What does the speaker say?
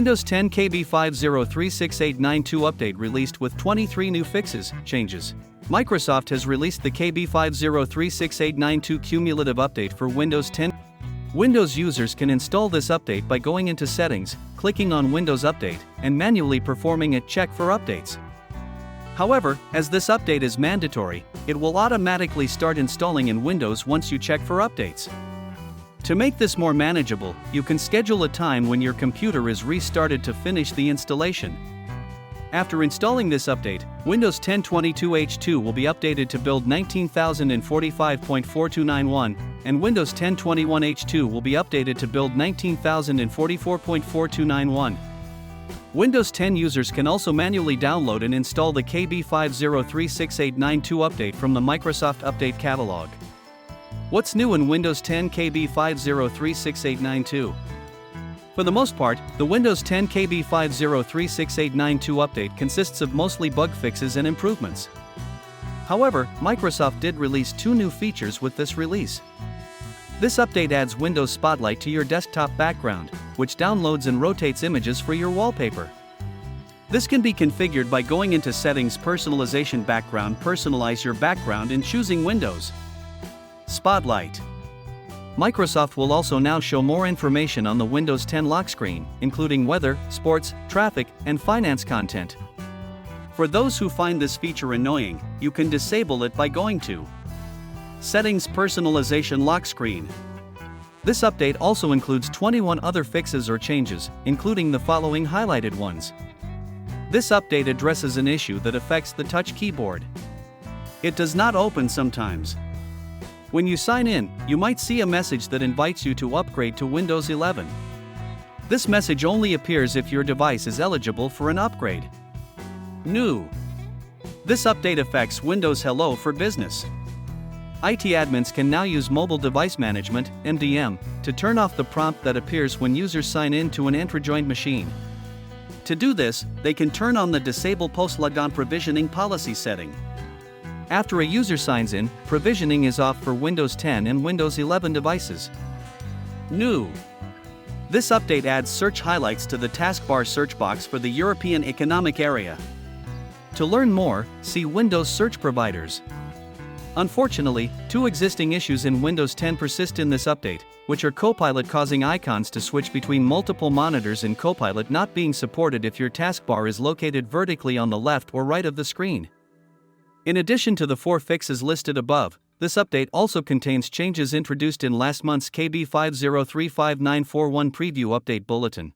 Windows 10 KB5036892 update released with 23 new changes. Microsoft has released the KB5036892 cumulative update for Windows 10. Windows users can install this update by going into Settings, clicking on Windows Update, and manually performing a check for updates. However, as this update is mandatory, it will automatically start installing in Windows once you check for updates. To make this more manageable, you can schedule a time when your computer is restarted to finish the installation. After installing this update, Windows 10 22H2 will be updated to build 19045.4291, and Windows 10 21H2 will be updated to build 19044.4291. Windows 10 users can also manually download and install the KB5036892 update from the Microsoft Update Catalog. What's new in Windows 10 KB5036892? For the most part, the Windows 10 KB5036892 update consists of mostly bug fixes and improvements. However, Microsoft did release two new features with this release. This update adds Windows Spotlight to your desktop background, which downloads and rotates images for your wallpaper. This can be configured by going into Settings, Personalization, Background, personalize your background and choosing Windows Spotlight. Microsoft will also now show more information on the Windows 10 lock screen, including weather, sports, traffic, and finance content. For those who find this feature annoying, you can disable it by going to Settings, Personalization, Lock Screen. This update also includes 21 other fixes or changes, including the following highlighted ones. This update addresses an issue that affects the touch keyboard. It does not open sometimes. When you sign in, you might see a message that invites you to upgrade to Windows 11. This message only appears if your device is eligible for an upgrade. New. This update affects Windows Hello for Business. IT admins can now use Mobile Device Management (MDM) to turn off the prompt that appears when users sign in to an Entra-joined machine. To do this, they can turn on the Disable Post-Logon Provisioning policy setting. After a user signs in, provisioning is off for Windows 10 and Windows 11 devices. New. This update adds search highlights to the taskbar search box for the European Economic Area. To learn more, see Windows Search Providers. Unfortunately, two existing issues in Windows 10 persist in this update, which are Copilot causing icons to switch between multiple monitors and Copilot not being supported if your taskbar is located vertically on the left or right of the screen. In addition to the four fixes listed above, this update also contains changes introduced in last month's KB5035941 preview update bulletin.